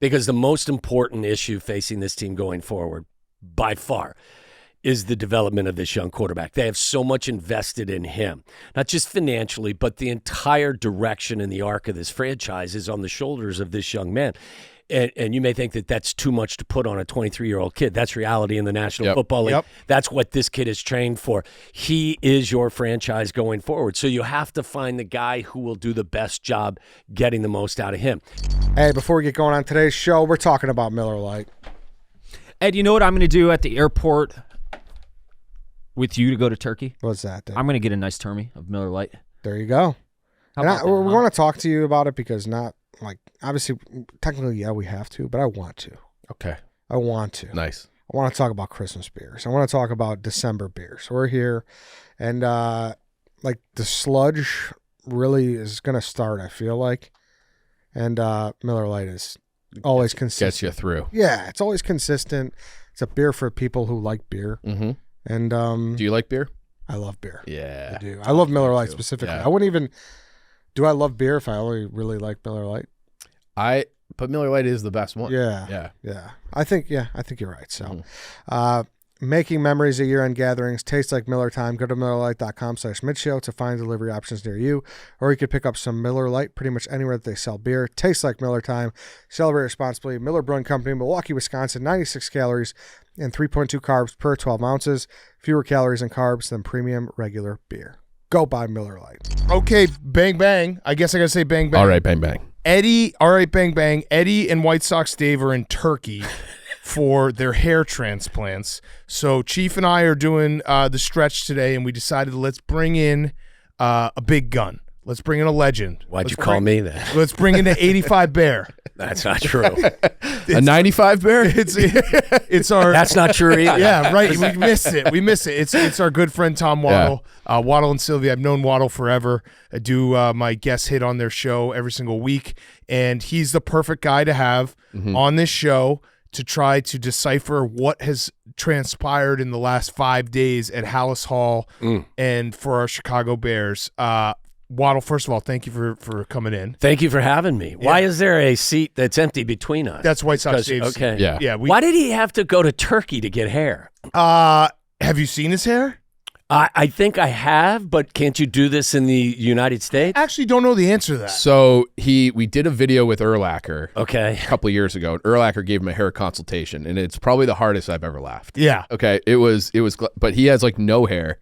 Because the most important issue facing this team going forward, by far, is the development of this young quarterback. They have so much invested in him, not just financially, but the entire direction and the arc of this franchise is on the shoulders of this young man. And you may think that that's too much to put on a 23-year-old kid. That's reality in the National Football League. That's what this kid is trained for. He is your franchise going forward. So you have to find the guy who will do the best job getting the most out of him. Hey, before we get going on today's show, we're talking about Miller Lite. Ed, you know what I'm going to do at the airport with you to go to Turkey? What's that, Dave? I'm going to get a nice termy of Miller Lite. There you go. We're going to talk to you about it because obviously, technically, yeah, we have to, but I want to. Okay. I want to. Nice. I want to talk about Christmas beers. I want to talk about December beers. We're here, and the sludge really is going to start, I feel like. And Miller Lite is always consistent. Gets you through. Yeah, it's always consistent. It's a beer for people who like beer. Mm-hmm. And do you like beer? I love beer. Yeah. I do. I love Miller Lite specifically. Yeah. I wouldn't even – do I love beer if I only really like Miller Lite? But Miller Lite is the best one. Yeah. I think you're right. So, making memories at year-end gatherings tastes like Miller time. Go to MillerLite.com/midshow to find delivery options near you, or you could pick up some Miller Lite pretty much anywhere that they sell beer. Tastes like Miller time. Celebrate responsibly. Miller Brewing Company, Milwaukee, Wisconsin. 96 calories and 3.2 carbs per 12 ounces. Fewer calories and carbs than premium regular beer. Go buy Miller Lite. Okay, bang, bang. I guess I got to say bang, bang. All right, bang, bang. Eddie, all right, bang, bang. Eddie and White Sox Dave are in Turkey for their hair transplants. So Chief and I are doing the stretch today, and we decided let's bring in a big gun. Let's bring in a legend. Why'd you call me that? Let's bring in the 85 Bear. That's not true. A 95 Bear? It's our. That's not true either. Yeah, right. We miss it. It's our good friend Tom Waddle. Yeah. Waddle and Sylvia. I've known Waddle forever. I do my guest hit on their show every single week, and he's the perfect guy to have on this show to try to decipher what has transpired in the last 5 days at Hallis Hall and for our Chicago Bears. Waddle, first of all, thank you for coming in. Thank you for having me. Yeah. Why is there a seat that's empty between us? That's White Sox Dave's. Okay. Yeah. Why did he have to go to Turkey to get hair? Have you seen his hair? I think I have, but can't you do this in the United States? I actually don't know the answer to that. So we did a video with Urlacher a couple of years ago, and Urlacher gave him a hair consultation, and it's probably the hardest I've ever laughed. Yeah. Okay. It was, but he has like no hair.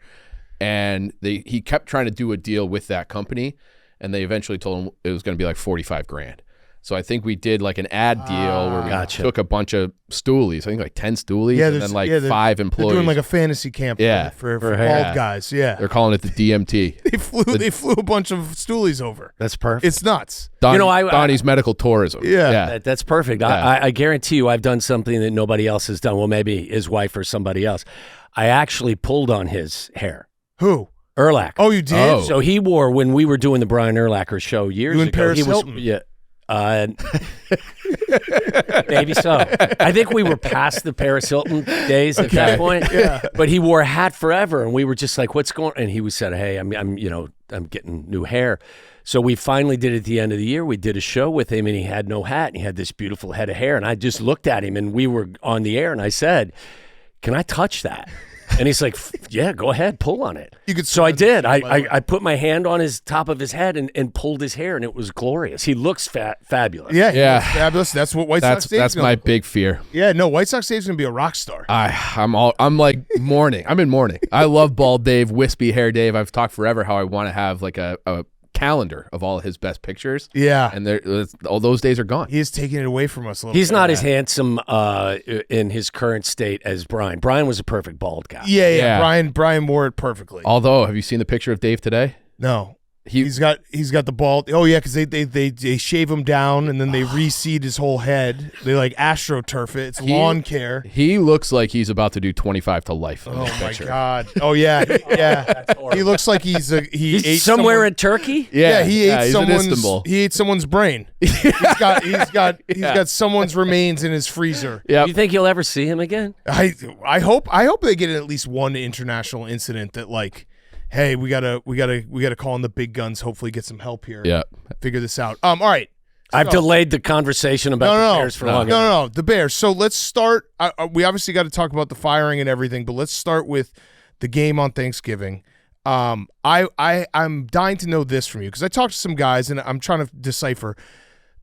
And he kept trying to do a deal with that company, and they eventually told him it was going to be like $45,000. So I think we did like an ad deal where we took a bunch of stoolies, I think like 10 stoolies, and then like 5 employees. They're doing like a fantasy camp for bald guys. Yeah, they're calling it the DMT. They flew a bunch of stoolies over. That's perfect. It's nuts. Donnie's medical tourism. Yeah. That's perfect. Yeah. I guarantee you, I've done something that nobody else has done. Well, maybe his wife or somebody else. I actually pulled on his hair. Who? Urlacher. Oh, you did? Oh. So he wore, when we were doing the Brian Urlacher show years you ago. Paris he Hilton? was, maybe so. I think we were past the Paris Hilton days at that point. Yeah. But he wore a hat forever, and we were just like, "What's going on?" And he said, "Hey, I'm getting new hair." So we finally did it at the end of the year. We did a show with him, and he had no hat, and he had this beautiful head of hair. And I just looked at him, and we were on the air, and I said, "Can I touch that?" And he's like, "Yeah, go ahead, pull on it." So I did. I put my hand on his top of his head and pulled his hair, and it was glorious. He looks fabulous. Yeah. Fabulous. That's what White Sox Dave's That's my big fear. Yeah, no, White Sox Dave's gonna be a rock star. I'm like mourning. I'm in mourning. I love bald Dave, wispy hair Dave. I've talked forever how I want to have like a calendar of all his best pictures. Yeah. And all those days are gone. He is taking it away from us a little bit. He's not as handsome in his current state as Brian. Brian was a perfect bald guy. Yeah. Brian wore it perfectly. Although, have you seen the picture of Dave today? No. He's got the bald. Oh yeah, because they shave him down and then they reseed his whole head. They like AstroTurf it. It's lawn care. He looks like he's about to do 25 to life. Oh my God. Oh yeah, yeah. He looks like he's ate somewhere in Turkey. Yeah, he ate someone's brain. He's got someone's remains in his freezer. Yeah. You think you'll ever see him again? I hope they get at least one international incident that like, hey, we gotta call in the big guns. Hopefully, get some help here. Yeah, figure this out. All right. I've delayed the conversation about the Bears for long. No, the Bears. So let's start. We obviously got to talk about the firing and everything, but let's start with the game on Thanksgiving. I'm dying to know this from you because I talked to some guys and I'm trying to decipher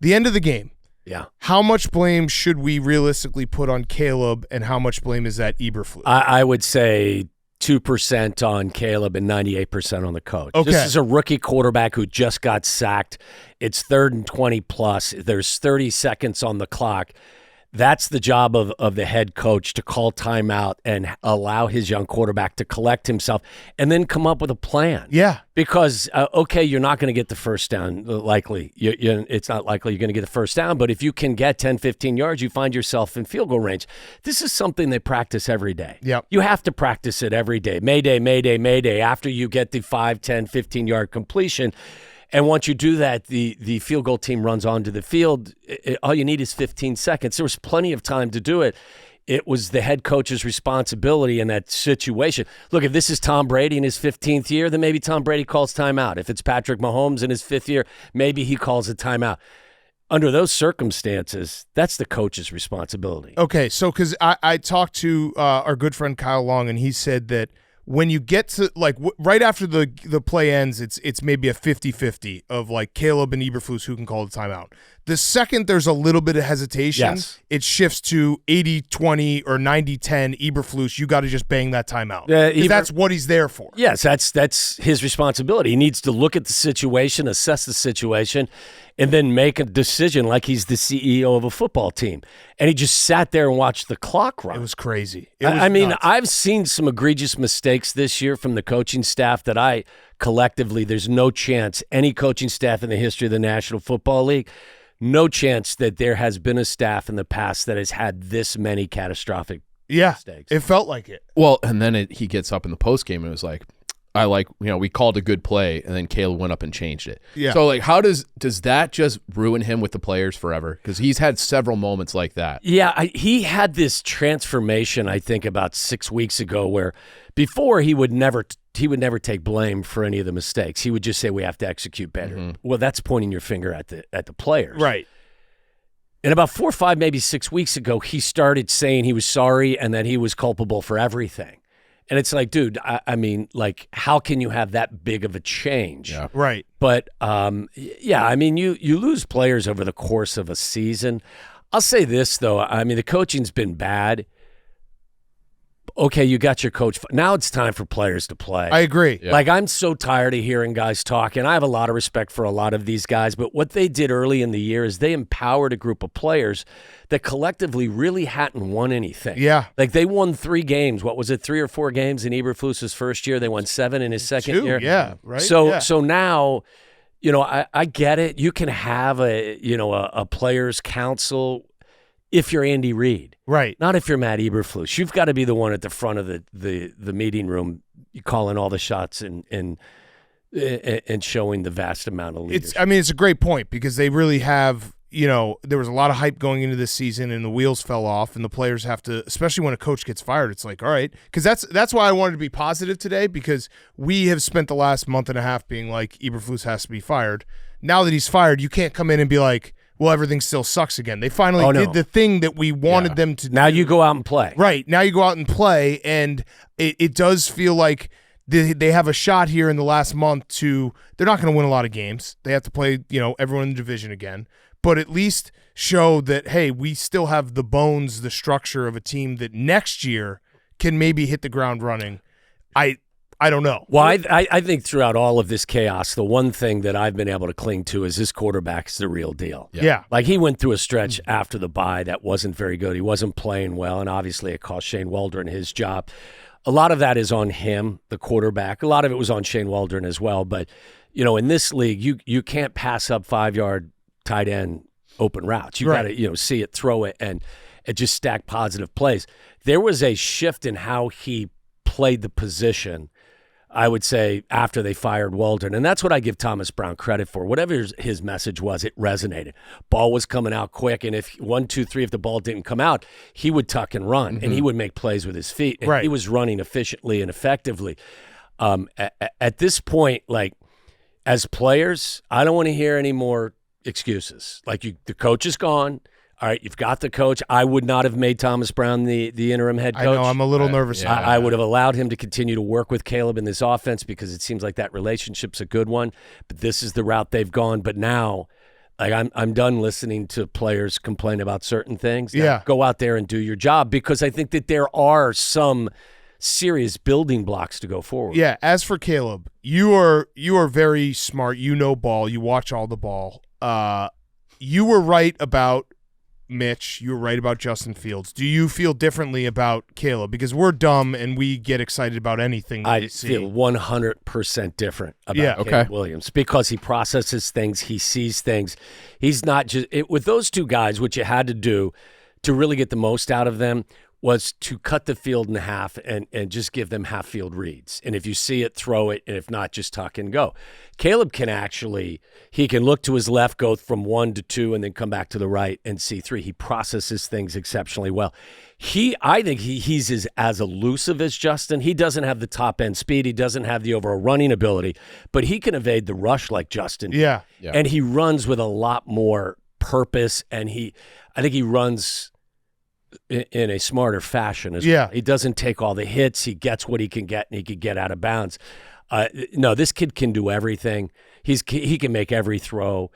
the end of the game. Yeah. How much blame should we realistically put on Caleb, and how much blame is that Eberflus? I would say 2% on Caleb and 98% on the coach. Okay. This is a rookie quarterback who just got sacked. It's 3rd and 20 plus. There's 30 seconds on the clock. That's the job of the head coach, to call timeout and allow his young quarterback to collect himself and then come up with a plan. Yeah. Because, okay, you're not going to get the first down, likely. It's not likely you're going to get the first down, but if you can get 10, 15 yards, you find yourself in field goal range. This is something they practice every day. Yep. You have to practice it every day. Mayday, mayday, mayday, after you get the 5, 10, 15-yard completion. And once you do that, the field goal team runs onto the field. All you need is 15 seconds. There was plenty of time to do it. It was the head coach's responsibility in that situation. Look, if this is Tom Brady in his 15th year, then maybe Tom Brady calls timeout. If it's Patrick Mahomes in his 5th year, maybe he calls a timeout. Under those circumstances, that's the coach's responsibility. Okay, so because I talked to our good friend Kyle Long, and he said that when you get to right after the play ends, it's maybe a 50-50 of like Caleb and Eberflus who can call the timeout. The second there's a little bit of hesitation, yes, it shifts to 80-20 or 90-10 Eberflus. You got to just bang that timeout. That's what he's there for. Yes, that's his responsibility. He needs to look at the situation, assess the situation, and then make a decision like he's the CEO of a football team. And he just sat there and watched the clock run. It was crazy. I mean, nuts. I've seen some egregious mistakes this year from the coaching staff that collectively, there's no chance any coaching staff in the history of the National Football League, no chance that there has been a staff in the past that has had this many catastrophic mistakes. It felt like it. Well, and then he gets up in the post game and was like, we called a good play, and then Caleb went up and changed it. Yeah. So, like, how does that just ruin him with the players forever? Because he's had several moments like that. Yeah, he had this transformation, I think, about 6 weeks ago, where before he would never take blame for any of the mistakes. He would just say we have to execute better. Mm-hmm. Well, that's pointing your finger at the players, right? And about 4, 5, maybe 6 weeks ago, he started saying he was sorry and that he was culpable for everything. And it's like, dude, I mean, like, how can you have that big of a change? Yeah. Right. But, yeah, I mean, you lose players over the course of a season. I'll say this, though. I mean, the coaching's been bad. Okay, you got your coach. Now it's time for players to play. I agree. Yeah. Like, I'm so tired of hearing guys talk, and I have a lot of respect for a lot of these guys, but what they did early in the year is they empowered a group of players that collectively really hadn't won anything. Yeah. Like, they won 3 games. What was it, 3 or 4 games in Eberflus's first year? They won 7 in his second 2, year. yeah, right? So now, I get it. You can have a players' council if you're Andy Reid. Right. Not if you're Matt Eberflus. You've got to be the one at the front of the meeting room calling all the shots and showing the vast amount of leadership. It's a great point because they really have, there was a lot of hype going into this season and the wheels fell off and the players have to, especially when a coach gets fired, it's like, all right. Because that's why I wanted to be positive today, because we have spent the last month and a half being like, Eberflus has to be fired. Now that he's fired, you can't come in and be like, well, everything still sucks again. They finally did the thing that we wanted them to do. Now you go out and play. Right. Now you go out and play, and it does feel like they have a shot here in the last month to – they're not going to win a lot of games. They have to play, everyone in the division again. But at least show that, hey, we still have the bones, the structure of a team that next year can maybe hit the ground running. I don't know. Well, I think throughout all of this chaos, the one thing that I've been able to cling to is his quarterback's the real deal. Yeah. Like, he went through a stretch after the bye that wasn't very good. He wasn't playing well, and obviously it cost Shane Waldron his job. A lot of that is on him, the quarterback. A lot of it was on Shane Waldron as well. But, in this league, you can't pass up 5-yard tight end open routes. You got to, see it, throw it, and just stack positive plays. There was a shift in how he played the position, I would say, after they fired Waldron. And that's what I give Thomas Brown credit for. Whatever his message was, it resonated. Ball was coming out quick, and if 1, 2, 3, if the ball didn't come out, he would tuck and run, and he would make plays with his feet. And he was running efficiently and effectively. At this point, like, as players, I don't want to hear any more excuses. Like the coach is gone. All right, you've got the coach. I would not have made Thomas Brown the interim head coach. I know, I'm a little nervous. Yeah. I would have allowed him to continue to work with Caleb in this offense because it seems like that relationship's a good one. But this is the route they've gone. But now, like I'm done listening to players complain about certain things. Now, Yeah. go out there and do your job, because I think that there are some serious building blocks to go forward. Yeah, as for Caleb, you are very smart. You know ball. You watch all the ball. You were right about Mitch. You were right about Justin Fields. Do you feel differently about Caleb? Because we're dumb and we get excited about anything that we see. Feel 100% different about Caleb Okay. Williams, because he processes things, he sees things. He's not just with those two guys. What you had to do to really get the most out of them was to cut the field in half and just give them half field reads. And if you see it, throw it, and if not, just tuck and go. Caleb can he can look to his left, go from 1 to 2, and then come back to the right and see 3. He processes things exceptionally well. I think he's as elusive as Justin. He doesn't have the top end speed. He doesn't have the overall running ability, but he can evade the rush like Justin. Yeah. And he runs with a lot more purpose, and I think he runs in a smarter fashion as well. He doesn't take all the hits. He gets what he can get, and he can get out of bounds. No, this kid can do everything. He can make every throw.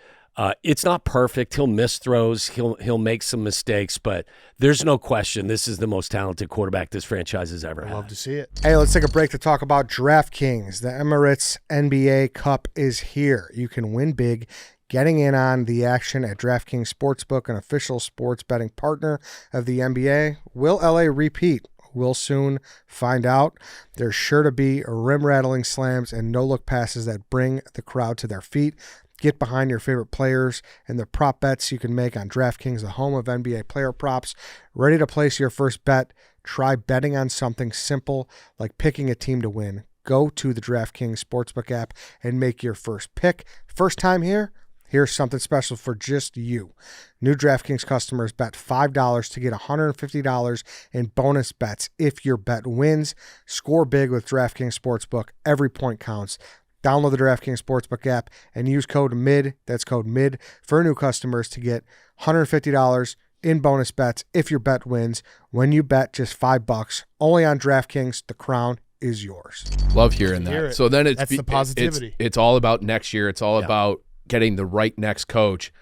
It's not perfect. He'll miss throws. He'll make some mistakes, but there's no question this is the most talented quarterback this franchise has ever had. Love to see it. Hey, let's take a break to talk about DraftKings. The Emirates NBA Cup is here. You can win big getting in on the action at DraftKings Sportsbook, an official sports betting partner of the NBA. Will LA repeat? We'll soon find out. There's sure to be rim-rattling slams and no-look passes that bring the crowd to their feet. Get behind your favorite players and the prop bets you can make on DraftKings, the home of NBA player props. Ready to place your first bet? Try betting on something simple like picking a team to win. Go to the DraftKings Sportsbook app and make your first pick. First time here? Here's something special for just you. New DraftKings customers bet $5 to get $150 in bonus bets if your bet wins. Score big with DraftKings Sportsbook. Every point counts. Download the DraftKings Sportsbook app and use code MID, that's code MID, for new customers to get $150 in bonus bets if your bet wins. When you bet just $5, only on DraftKings, the crown is yours. Love hearing Hear that. it. So then That's the positivity. It's all about next year. It's all about getting the right next coach.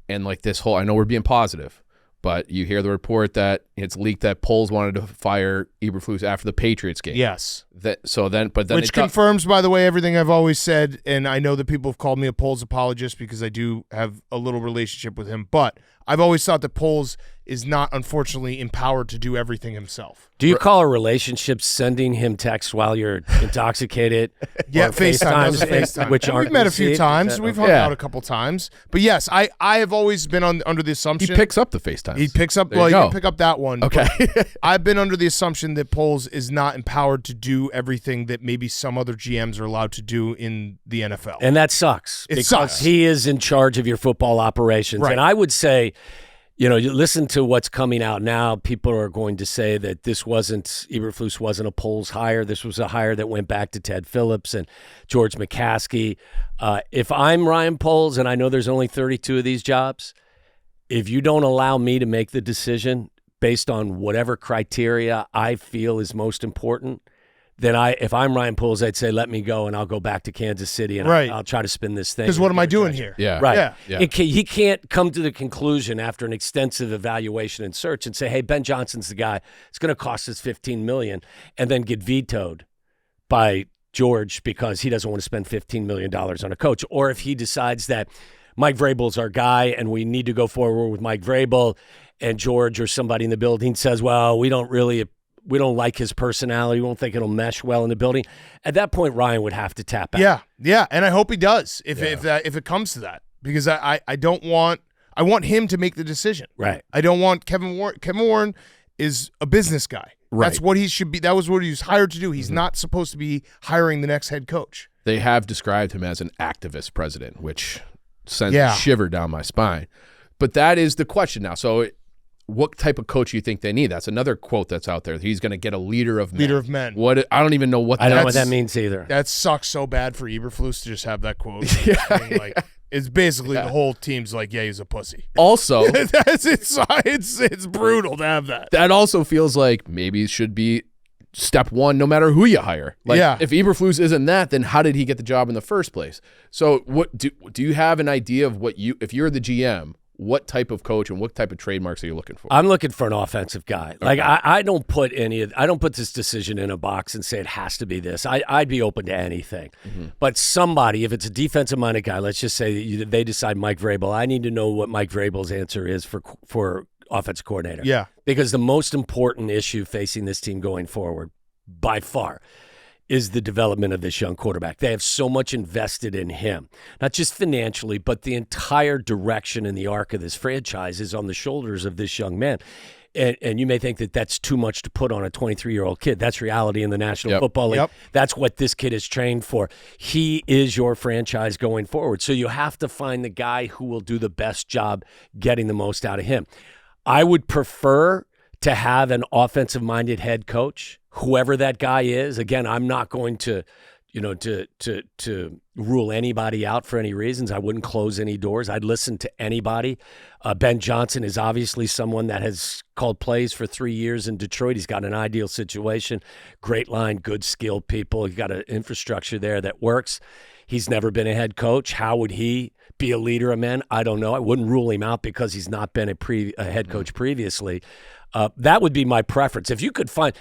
And like this whole, I know we're being positive, but you hear the report that it's leaked that Poles wanted to fire Eberflus after the Patriots game. Yes. Which confirms, by the way, everything I've always said, and I know that people have called me a Poles apologist because I do have a little relationship with him, but I've always thought that Poles is not, unfortunately, empowered to do everything himself. Do you call a relationship sending him text while you're intoxicated? Yeah, or FaceTime. FaceTime. Which And aren't we've met a few received? times. Is that We've okay? hung out a couple times. But yes, I have always been under the he assumption picks up the FaceTime. he picks up. There Well, you he go. didn't pick up that one. Okay. but I've been under the assumption that Poles is not empowered to do everything that maybe some other GMs are allowed to do in the NFL. And that sucks. It because sucks. he is in charge of your football operations. Right. And I would say, you listen to what's coming out now. People are going to say that Eberflus wasn't a Poles hire. This was a hire that went back to Ted Phillips and George McCaskey. If I'm Ryan Poles, and I know there's only 32 of these jobs, if you don't allow me to make the decision based on whatever criteria I feel is most important, then if I'm Ryan Poles, I'd say, let me go and I'll go back to Kansas City and Right. I'll try to spin this thing. Because what am I doing here? Yeah. Right. Yeah. He can't come to the conclusion after an extensive evaluation and search and say, hey, Ben Johnson's the guy. It's going to cost us $15 million, and then get vetoed by George because he doesn't want to spend $15 million on a coach. Or if he decides that Mike Vrabel's our guy and we need to go forward with Mike Vrabel, and George or somebody in the building says, well, we don't like his personality. We don't think it'll mesh well in the building. At that point, Ryan would have to tap out. Yeah, and I hope he does if it comes to that, because I want him to make the decision. Right. I don't want Kevin Warren. Kevin Warren is a business guy. Right. That's what he should be. That was what he was hired to do. He's not supposed to be hiring the next head coach. They have described him as an activist president, which sends Yeah. a shiver down my spine. But that is the question now. So what type of coach do you think they need? That's another quote that's out there. He's going to get a leader of men. Leader of men. What? I don't even know what I don't know what That's- that means either. That sucks so bad for Eberflus to just have that quote. Yeah. I mean, like, It's basically the whole team's like, yeah, he's a pussy. Also, it's brutal to have that. that also feels like maybe it should be step one, no matter who you hire. Like, Yeah. if Eberflus isn't that, then how did he get the job in the first place? So, what do you have an idea of if you're the GM, what type of coach and what type of trademarks are you looking for? I'm looking for an offensive guy. Like I don't put this decision in a box and say it has to be this. I'd be open to anything. But somebody, if it's a defensive-minded guy, let's just say that they decide Mike Vrabel. I need to know what Mike Vrabel's answer is for offensive coordinator. Yeah. Because the most important issue facing this team going forward, by far, is the development of this young quarterback. They have so much invested in him, not just financially, but the entire direction and the arc of this franchise is on the shoulders of this young man. And you may think that that's too much to put on a 23-year-old kid. That's reality in the National Football League. That's what this kid is trained for. He is your franchise going forward. So you have to find the guy who will do the best job getting the most out of him. I would prefer to have an offensive-minded head coach, whoever that guy is. Again, I'm not going to, to rule anybody out for any reasons. I wouldn't close any doors. I'd listen to anybody. Ben Johnson is obviously someone that has called plays for 3 years in Detroit. He's got an ideal situation, great line, good skilled people. He's got an infrastructure there that works. He's never been a head coach. How would he be a leader of men? I don't know. I wouldn't rule him out because he's not been a head coach previously. That would be my preference. If you could find,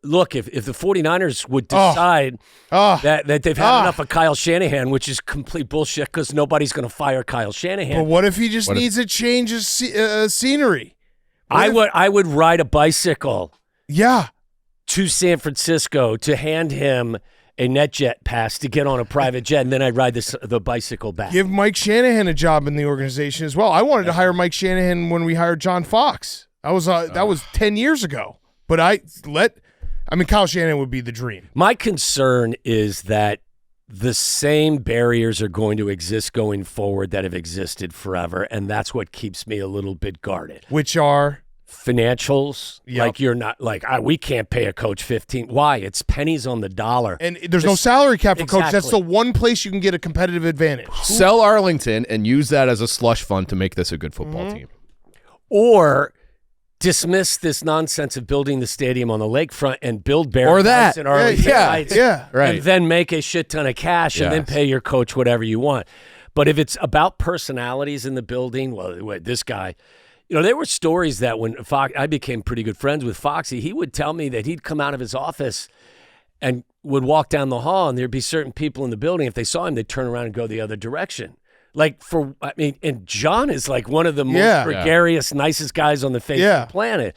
look, if the 49ers would decide that they've had enough of Kyle Shanahan, which is complete bullshit because nobody's going to fire Kyle Shanahan. But what if he just needs a change of scenery? I would ride a bicycle to San Francisco to hand him a NetJet pass to get on a private jet, and then I'd ride the bicycle back. Give Mike Shanahan a job in the organization as well. I wanted to hire Mike Shanahan when we hired John Fox. That was 10 years ago. But Kyle Shanahan would be the dream. My concern is that the same barriers are going to exist going forward that have existed forever, and that's what keeps me a little bit guarded. Which are? Financials. Like you're not we can't pay a coach 15. Why? It's pennies on the dollar. And there's no salary cap for coaches. That's the one place you can get a competitive advantage. Sell Arlington and use that as a slush fund to make this a good football team. Or dismiss this nonsense of building the stadium on the lakefront and build Bear and Arlington Heights. Right. And then make a shit ton of cash and then pay your coach whatever you want. But if it's about personalities in the building, well, this guy, there were stories that when I became pretty good friends with Foxy, he would tell me that he'd come out of his office and would walk down the hall and there'd be certain people in the building. If they saw him, they'd turn around and go the other direction. And John is like one of the most gregarious, nicest guys on the face of the planet.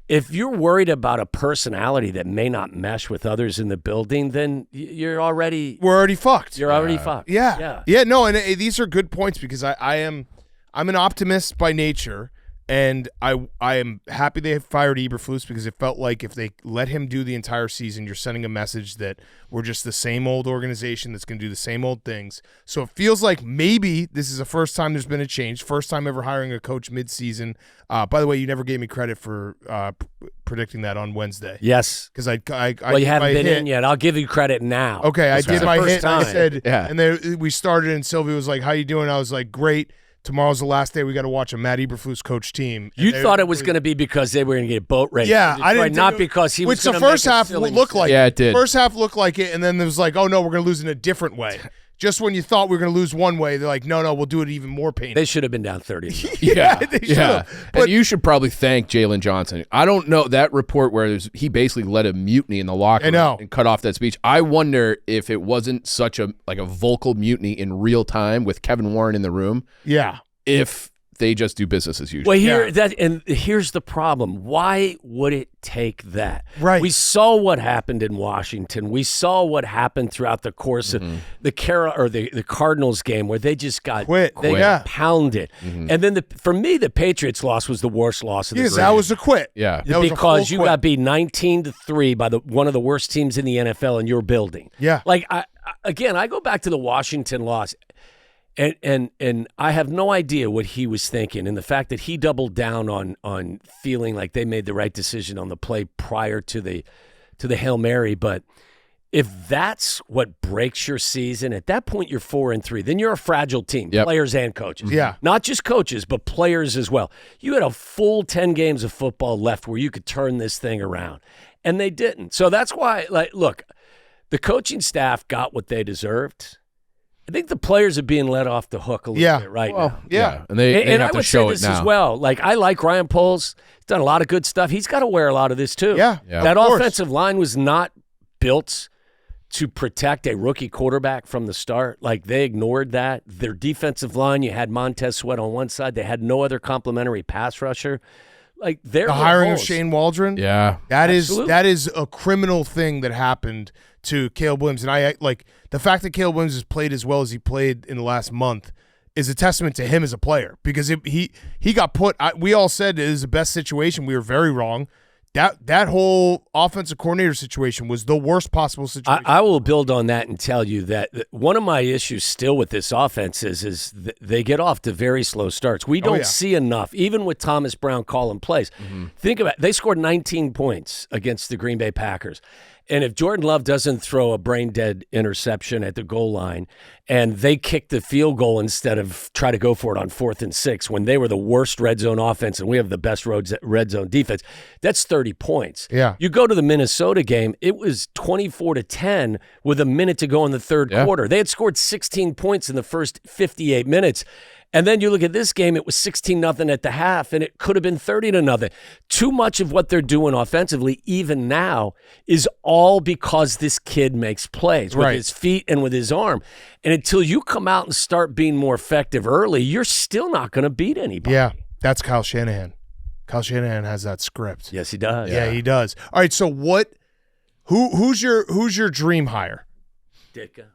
If you're worried about a personality that may not mesh with others in the building, then we're already fucked. You're already fucked. Yeah. No, and these are good points because I'm an optimist by nature. And I am happy they fired Eberflus because it felt like if they let him do the entire season, you're sending a message that we're just the same old organization that's going to do the same old things. So it feels like maybe this is the first time there's been a change, first time ever hiring a coach mid-season. By the way, you never gave me credit for predicting that on Wednesday. Yes. Because you haven't been in yet. I'll give you credit now. Okay, I did my hit. I said, and then we started and Sylvia was like, how you doing? I was like, great. Tomorrow's the last day. We got to watch a Matt Eberflus coach team. You thought it was going to be because they were going to get a boat race. Yeah, I didn't. Not because he was going to make a silly mistake. Which the first half looked like. Yeah, it did. First half looked like it, and then there was like, oh no, we're going to lose in a different way. Just when you thought we were going to lose one way, they're like, no, we'll do it even more painful. They should have been down 30. They should have. And you should probably thank Jalen Johnson. I don't know that report where he basically led a mutiny in the locker room and cut off that speech. I wonder if it wasn't such a vocal mutiny in real time with Kevin Warren in the room. Yeah. If they just do business as usual. Well, here's the problem. Why would it take that? Right. We saw what happened in Washington. We saw what happened throughout the course of the Cardinals game where they just got got pounded. And then for me, the Patriots loss was the worst loss of the season. That was a quit. Yeah. Because you got beat 19-3 by one of the worst teams in the NFL in your building. Yeah. I go back to the Washington loss. And I have no idea what he was thinking, and the fact that he doubled down on feeling like they made the right decision on the play prior to the Hail Mary. But if that's what breaks your season, at that point you're 4-3. Then you're a fragile team, Yep. players and coaches. Yeah. Not just coaches, but players as well. You had a full 10 games of football left where you could turn this thing around, and they didn't. So that's why, look, the coaching staff got what they deserved. I think the players are being let off the hook a little bit right now. Yeah. And they And have I to would show say it this now. as well. Like, I like Ryan Poles. He's done a lot of good stuff. He's got to wear a lot of this too. Yeah. That of course. offensive line was not built to protect a rookie quarterback from the start. Like, they ignored that. Their defensive line, you had Montez Sweat on one side. They had no other complimentary pass rusher. Like, The hiring of Shane Waldron. Yeah. That Absolutely. is a criminal thing that happened to Caleb Williams. And I like the fact that Caleb Williams has played as well as he played in the last month is a testament to him as a player, because he got put. We all said it is the best situation. We were very wrong. That whole offensive coordinator situation was the worst possible situation. I will build on that and tell you that one of my issues still with this offense is they get off to very slow starts. We don't see enough, even with Thomas Brown calling plays. Think about it. They scored 19 points against the Green Bay Packers. And if Jordan Love doesn't throw a brain-dead interception at the goal line and they kick the field goal instead of try to go for it on 4th and 6 when they were the worst red zone offense and we have the best red zone defense, that's 30 points. Yeah. You go to the Minnesota game, it was 24-10 with a minute to go in the third quarter. They had scored 16 points in the first 58 minutes. And then you look at this game, it was 16-0 at the half, and it could have been 30-0. Too much of what they're doing offensively, even now, is all because this kid makes plays with his feet and with his arm. And until you come out and start being more effective early, you're still not going to beat anybody. Yeah, that's Kyle Shanahan. Kyle Shanahan has that script. Yes, he does. Yeah, he does. All right, so who's your dream hire? Ditka.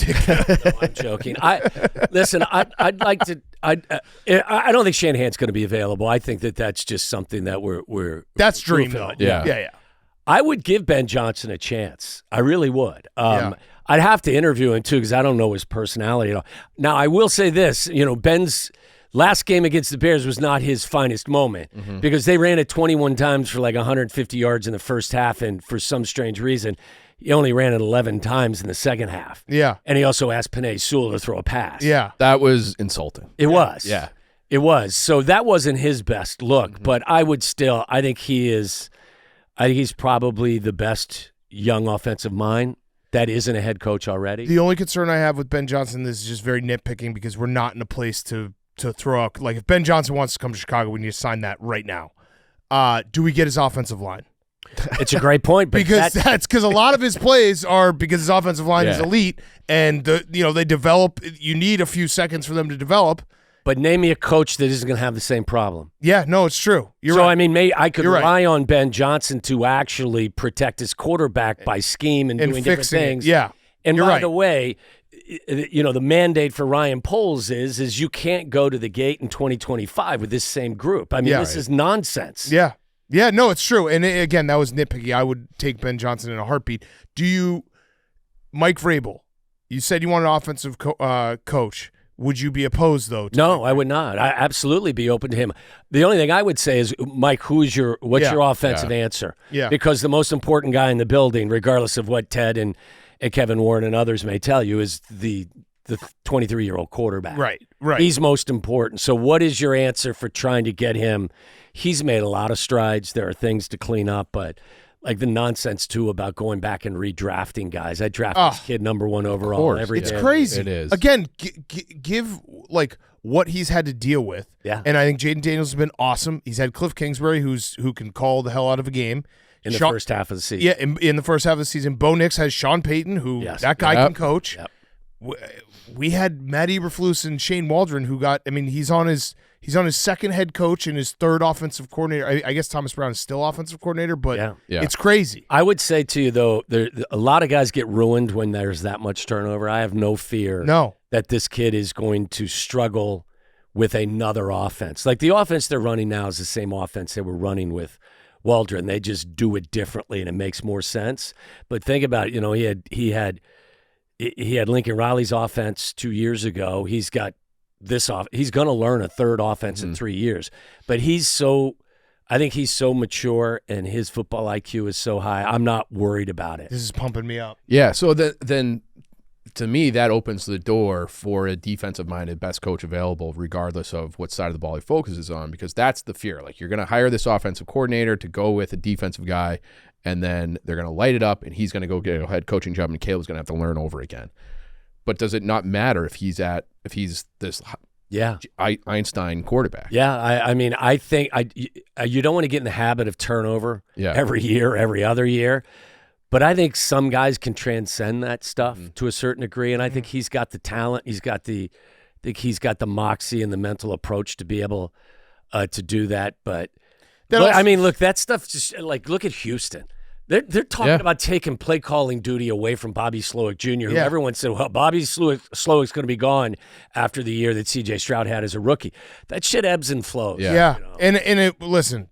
No, I'm joking. I'd like to. I don't think Shanahan's going to be available. I think that's just something that we're That's dream though. fulfilling. Yeah. I would give Ben Johnson a chance. I really would. I'd have to interview him too because I don't know his personality at all. Now I will say this: Ben's last game against the Bears was not his finest moment because they ran it 21 times for like 150 yards in the first half, and for some strange reason, he only ran it 11 times in the second half. Yeah. And he also asked Penei Sewell to throw a pass. Yeah. That was insulting. It was. Yeah. It was. So that wasn't his best look, but I think he's probably the best young offensive mind that isn't a head coach already. The only concern I have with Ben Johnson is just very nitpicking because we're not in a place to throw out. Like, if Ben Johnson wants to come to Chicago, we need to sign that right now. Do we get his offensive line? It's a great point, but That's because a lot of his plays are because his offensive line is elite, and they develop. You need a few seconds for them to develop. But name me a coach that isn't going to have the same problem. Yeah, no, it's true. You're so, right. I mean, I could You're rely on Ben Johnson to actually protect his quarterback by scheme and doing different fixing things. it. Yeah, And you're by right. the way, the mandate for Ryan Poles is you can't go to the gate in 2025 with this same group. I mean, this is nonsense. Yeah. Yeah, no, it's true. And again, that was nitpicky. I would take Ben Johnson in a heartbeat. Mike Vrabel, you said you want an offensive coach. Would you be opposed, though? No, I would not. I absolutely be open to him. The only thing I would say is, Mike, what's your offensive answer? Yeah. Because the most important guy in the building, regardless of what Ted and Kevin Warren and others may tell you, is the 23-year-old quarterback. Right. He's most important. So what is your answer for trying to get him? He's made a lot of strides. There are things to clean up, but like the nonsense, too, about going back and redrafting guys. I draft this kid number 1 overall every day. It's crazy. It is. Again, give like what he's had to deal with. Yeah. And I think Jaden Daniels has been awesome. He's had Cliff Kingsbury, who can call the hell out of a game. In the first half of the season. Yeah, in the first half of the season. Bo Nix has Sean Payton, who that guy can coach. Yep. We had Matt Eberflus and Shane Waldron, he's on his second head coach and his third offensive coordinator. I guess Thomas Brown is still offensive coordinator, but it's crazy. I would say to you, though, a lot of guys get ruined when there's that much turnover. I have no fear that this kid is going to struggle with another offense. Like the offense they're running now is the same offense they were running with Waldron. They just do it differently, and it makes more sense. But think about it. He had Lincoln Riley's offense 2 years ago. He's got this off. He's going to learn a third offense in 3 years. But he's so I think he's so mature and his football IQ is so high. I'm not worried about it. This is pumping me up. Yeah, so then to me, that opens the door for a defensive-minded best coach available, regardless of what side of the ball he focuses on, because that's the fear. Like, you're going to hire this offensive coordinator to go with a defensive guy, and then they're going to light it up, and he's going to go get a head coaching job, and Caleb's going to have to learn over again. But does it not matter if he's this Einstein quarterback? Yeah, I mean, I think you don't want to get in the habit of turnover every year, every other year. But I think some guys can transcend that stuff to a certain degree, and I think he's got the talent. He's got the moxie and the mental approach to be able to do that. But I mean, look, that stuff just like look at Houston. They're talking about taking play calling duty away from Bobby Slowick Jr., who everyone said, well, Bobby Slowick's going to be gone after the year that C.J. Stroud had as a rookie. That shit ebbs and flows. Yeah. You know? And listen,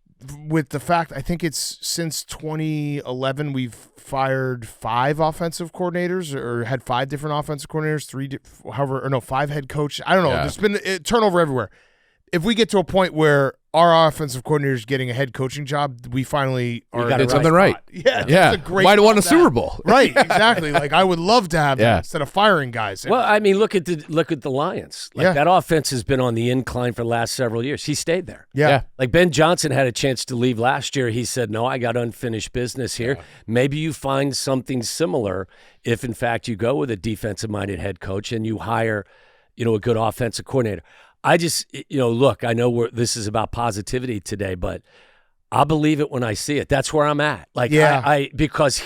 with the fact, I think it's since 2011 we've fired 5 offensive coordinators or had 5 different offensive coordinators, 5 head coaches. I don't know. Yeah. There's been turnover everywhere. If we get to a point where our offensive coordinator is getting a head coaching job, we finally did something right. Yeah. Yeah. That's a great Might have won a Super Bowl. Right. Exactly. Like, I would love to have that instead of firing guys. Well, I mean, look at the Lions. Like that offense has been on the incline for the last several years. He stayed there. Yeah. Like Ben Johnson had a chance to leave last year. He said, no, I got unfinished business here. Yeah. Maybe you find something similar if, in fact, you go with a defensive-minded head coach and you hire, a good offensive coordinator. I just, look, I know this is about positivity today, but I'll believe it when I see it. That's where I'm at. Like, because,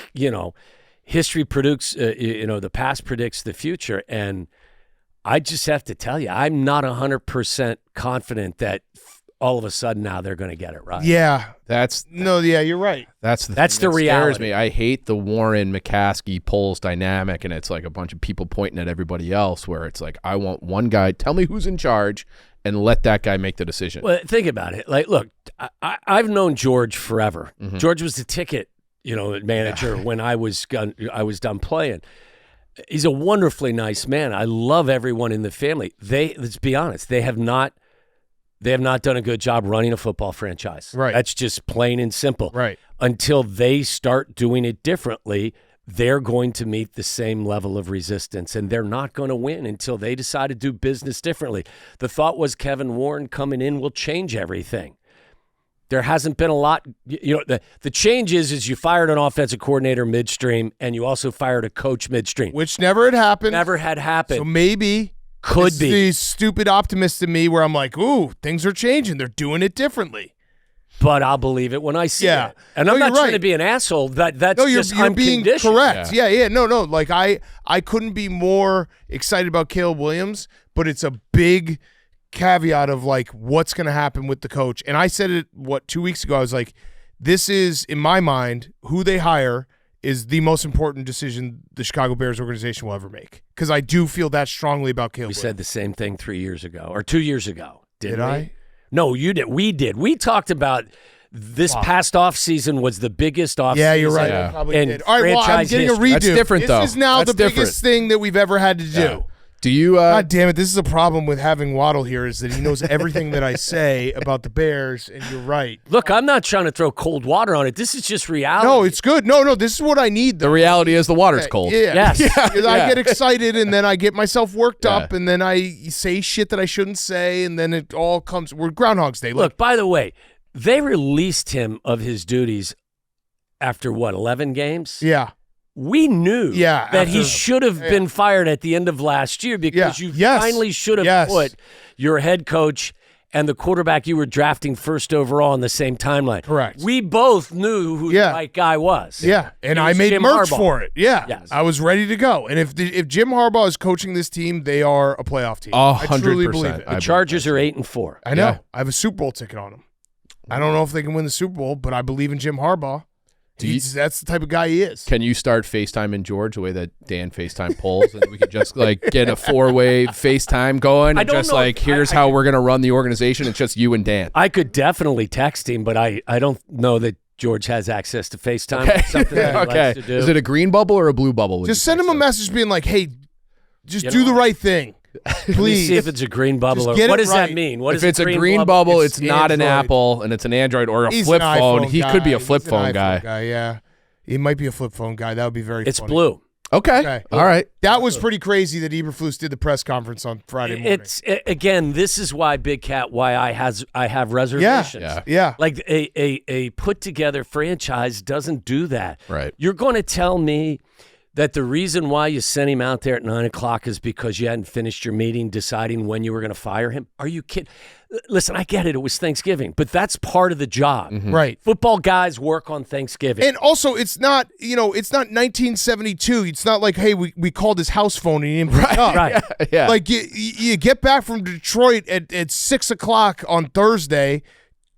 history predicts, the past predicts the future. And I just have to tell you, I'm not 100% confident that all of a sudden now they're going to get it right. Yeah. You're right. That's the reality. Scares me. I hate the Warren McCaskey Poles dynamic, and it's like a bunch of people pointing at everybody else. Where it's like, I want one guy. Tell me who's in charge, and let that guy make the decision. Well, think about it. Like, look, I've known George forever. Mm-hmm. George was the ticket, manager when I was done playing. He's a wonderfully nice man. I love everyone in the family. Let's be honest, they have not done a good job running a football franchise. Right. That's just plain and simple. Right. Until they start doing it differently, they're going to meet the same level of resistance, and they're not going to win until they decide to do business differently. The thought was Kevin Warren coming in will change everything. There hasn't been a lot. The change is you fired an offensive coordinator midstream, and you also fired a coach midstream. Which never had happened. Never had happened. So maybe... Could be. The stupid optimist in me where I'm like, ooh, things are changing. They're doing it differently. But I'll believe it when I see it. And I'm not trying to be an asshole. You're being correct. Yeah. No. Like, I couldn't be more excited about Caleb Williams, but it's a big caveat of, like, what's going to happen with the coach. And I said it, 2 weeks ago? I was like, this is, in my mind, who they hire is the most important decision the Chicago Bears organization will ever make. Because I do feel that strongly about Caleb Williams. We said the same thing 3 years ago or 2 years ago. Did I? No, you did. We did. We talked about this past offseason was the biggest offseason. Yeah, you're right. I probably did. All right, well, I'm getting history. a redo. That's different, though. This is now the biggest thing that we've ever had to do. Yeah. Do you? God damn it! This is a problem with having Waddle here, is that he knows everything that I say about the Bears, and you're right. Look, I'm not trying to throw cold water on it. This is just reality. No, it's good. No, this is what I need, though. The reality is the water's cold. Yeah. Yes. I get excited, and then I get myself worked up, and then I say shit that I shouldn't say, and then it all comes. We're Groundhog's Day. Look, by the way, they released him of his duties after 11 games? Yeah. We knew that he should have been fired at the end of last year because you finally should have put your head coach and the quarterback you were drafting first overall on the same timeline. Correct. We both knew who the right guy was. Yeah, and I made merch for it. Yeah, yes. I was ready to go. And if Jim Harbaugh is coaching this team, they are a playoff team. 100%. I truly believe it. The Chargers are 8-4. I know. Yeah. I have a Super Bowl ticket on them. I don't know if they can win the Super Bowl, but I believe in Jim Harbaugh. That's the type of guy he is. Can you start FaceTiming George the way that Dan FaceTime polls, and we could just like get a 4-way FaceTime going, and just like here's how we're gonna run the organization. It's just you and Dan. I could definitely text him, but I don't know that George has access to FaceTime. Okay. Something that he likes to do. Is it a green bubble or a blue bubble? Just send him a message being like, "Hey, just do the right thing. Let me Please. see if it's a green bubble. Just Or, get what it does that right. mean? What If is it's a green bubble, it's not an Android. Apple, and it's an Android or a He's flip an phone. iPhone He could be a guy. flip He's an phone iPhone guy. Yeah, he might be a flip phone guy. That would be very. It's funny. blue. Okay. All right. That was pretty crazy that Eberflus did the press conference on Friday morning. Again, this is why Big Cat, why I have reservations. Yeah. Like a put together franchise doesn't do that. Right. You're going to tell me that the reason why you sent him out there at 9:00 is because you hadn't finished your meeting deciding when you were going to fire him? Are you kidding? Listen, I get it. It was Thanksgiving, but that's part of the job. Right. Football guys work on Thanksgiving. And also, it's not, it's not 1972. It's not like, hey, we called his house phone and he didn't pick up. Right. Yeah. Like, you get back from Detroit at 6 o'clock on Thursday,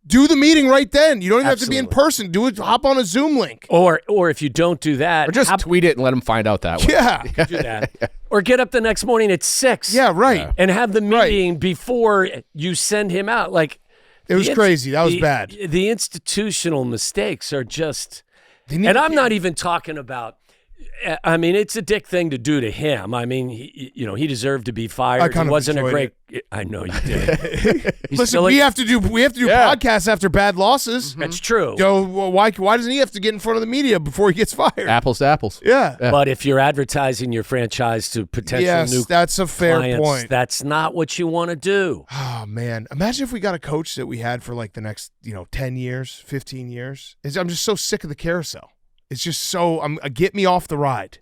do the meeting right then. You don't even have to be in Absolutely. person. Do it. Hop on a Zoom link. Or if you don't do that, Or just tweet it and let him find out that way. Yeah. do that. Or get up the next morning at 6. Yeah, right. And have the meeting before you send him out. Like, It was crazy. That was the- bad. The institutional mistakes are just, They need and to I'm be- not even talking about. I mean, it's a dick thing to do to him. I mean, he deserved to be fired. I kind He of wasn't a enjoyed great. I know you did. He's Listen, still we have to do Yeah. podcasts after bad losses. That's true. So why doesn't he have to get in front of the media before he gets fired? Apples to apples. Yeah. But if you're advertising your franchise to potential Yes, new that's a fair clients, point. that's not what you want to do. Oh man, imagine if we got a coach that we had for like the next 10 years, 15 years. I'm just so sick of the carousel. It's just so get me off the ride.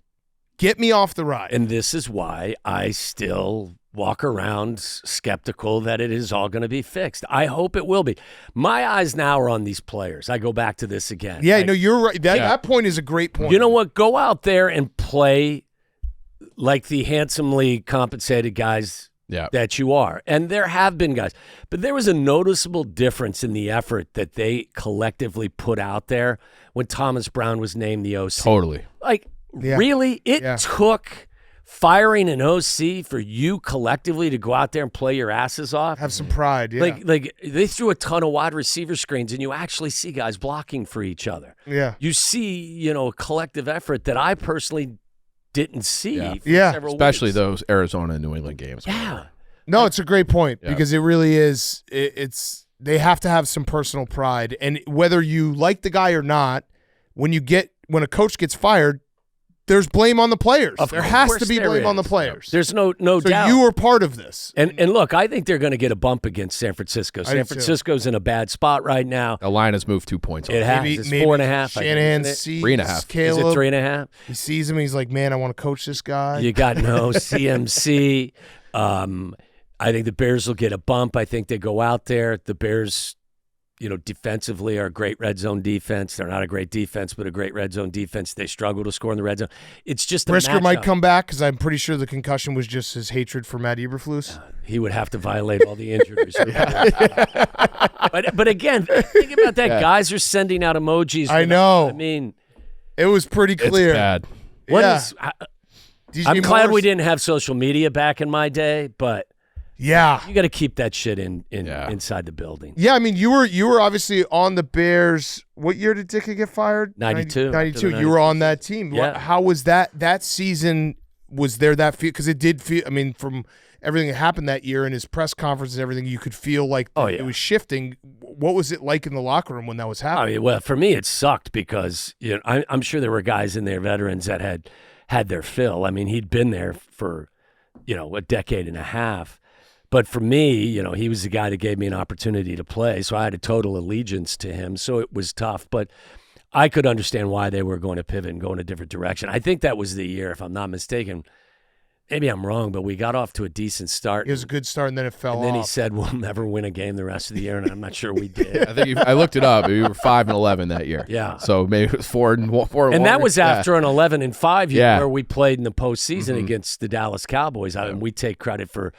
Get me off the ride. And this is why I still walk around skeptical that it is all going to be fixed. I hope it will be. My eyes now are on these players. I go back to this again. Yeah, Like, no, you're right. That point is a great point. you know what? Go out there and play like the handsomely compensated guys Yeah. that you are. And there have been guys. But there was a noticeable difference in the effort that they collectively put out there when Thomas Brown was named the OC. Totally. Like, Yeah. really? It Yeah. took firing an OC for you collectively to go out there and play your asses off? Have some pride. Yeah. Like they threw a ton of wide receiver screens, and you actually see guys blocking for each other. yeah. You see, a collective effort that I personally didn't see for Yeah. several Especially weeks. those Arizona and New England games. Yeah. No, it's a great point Yeah. because it really is. It's they have to have some personal pride, and whether you like the guy or not, when a coach gets fired, there's blame on the players. Of There has course to be there blame on the is. players. There's no So doubt. you were part of this. and look, I think they're going to get a bump against San Francisco. I do San too. Francisco's in a bad spot right now. The line has moved 2 points. It has. It's 4.5. Shanahan I think, sees 3.5. Caleb. Is it 3.5? He sees him. He's like, man, I want to coach this guy. You got no CMC. I think the Bears will get a bump. I think they go out there. The Bears, defensively are a great red zone defense. They're not a great defense, but a great red zone defense. They struggle to score in the red zone. It's just a Brisker might matchup. come back because I'm pretty sure the concussion was just his hatred for Matt Eberflus. He would have to violate all the injuries. But again, think about that. Yeah. Guys are sending out emojis. I know. I mean, It was pretty It's clear. bad. what Yeah. is? DJ I'm glad we Morris- didn't have social media back in my day, but Yeah. you got to keep that shit Yeah. inside the building. Yeah, I mean, you were obviously on the Bears. What year did Dickey get fired? 92. 92. After the You were on that team. Yeah. How was that season? Was there that feel? Because it did feel, I mean, from everything that happened that year and his press conference and everything, you could feel like it was shifting. What was it like in the locker room when that was I happening? mean, well, for me, it sucked because I'm sure there were guys in there, veterans that had their fill. I mean, he'd been there for a decade and a half. But for me, he was the guy that gave me an opportunity to play, so I had a total allegiance to him. So it was tough, but I could understand why they were going to pivot and go in a different direction. I think that was the year, if I'm not mistaken. Maybe I'm wrong, but we got off to a decent start. It was a good start, and then it fell and then he off. said, "We'll never win a game the rest of the year," and I'm not sure we did. I think I looked it up. We were 5-11 that year. Yeah. So maybe it was 4-1. And that was after an 11-5 year Yeah. where we played in the postseason against the Dallas Cowboys. I mean, we take credit for,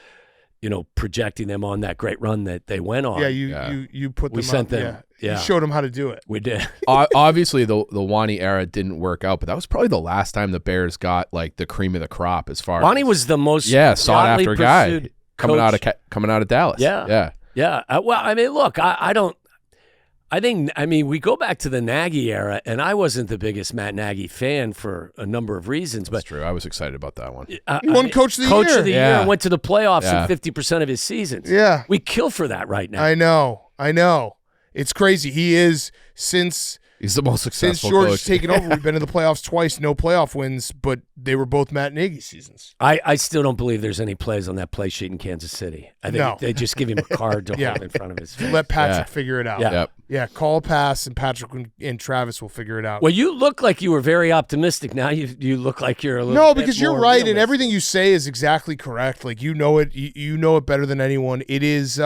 projecting them on that great run that they went on. Yeah, you put them We sent up. them- Yeah. yeah. You showed them how to do it. We did. Obviously, the Wani era didn't work out, but that was probably the last time the Bears got like the cream of the crop as far Lonnie as was the most sought after hotly guy pursued coming coach. out of Dallas. Yeah. Yeah. Yeah. Well, I mean, look, I don't. I mean, we go back to the Nagy era, and I wasn't the biggest Matt Nagy fan for a number of reasons. That's true. I was excited about that one. He won Coach of the Year. Coach of the Yeah. Year, went to the playoffs Yeah. in 50% of his seasons. Yeah. We kill for that right now. I know. It's crazy. He is, since He's the most successful George's coach. taken over, we've been in the playoffs twice, no playoff wins, but they were both Matt Nagy seasons. I still don't believe there's any plays on that play sheet in Kansas City. I think No. they just give him a card to Yeah. hold in front of his face. Let Patrick Yeah. figure it out. Yeah. Yep. Yeah, call a pass, and Patrick and Travis will figure it out. Well, you look like you were very optimistic. Now you look like you're a little No, bit because you're more right, and realistic. everything you say is exactly correct. Like, you know it. You know it better than anyone. It is.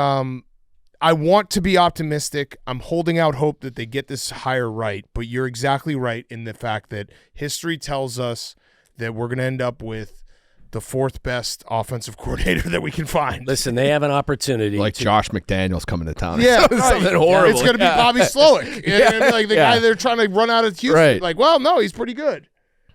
I want to be optimistic. I'm holding out hope that they get this hire right. But you're exactly right in the fact that history tells us that we're going to end up with the fourth best offensive coordinator that we can find. Listen, they have an opportunity. Like to, Josh McDaniels coming to town. Yeah, Something right. horrible. It's going to be Bobby Slowick. Like the guy they're trying to run out of Houston. Right. Like, well, no, he's pretty good.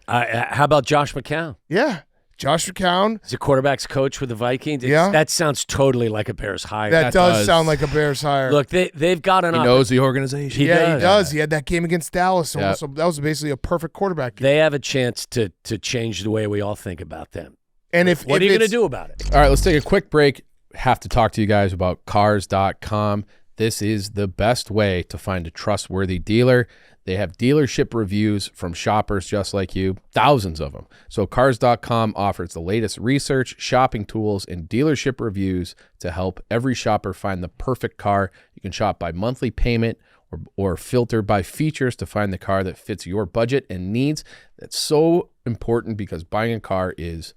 how about Josh McCown? Yeah. Josh McCown. He's a quarterback's coach with the Vikings. Yeah. That sounds totally like a Bears hire. That does does. sound like a Bears hire. Look, they've got an He knows the organization. He yeah, does. he does. He had that game against Dallas. Yeah. So that was basically a perfect quarterback game. They have a chance to change the way we all think about them. And if What if are you going to it's- do about it? All right, let's take a quick break. Have to talk to you guys about cars.com. This is the best way to find a trustworthy dealer. They have dealership reviews from shoppers just like you, thousands of them. So cars.com offers the latest research, shopping tools, and dealership reviews to help every shopper find the perfect car. You can shop by monthly payment or filter by features to find the car that fits your budget and needs. That's so important because buying a car is,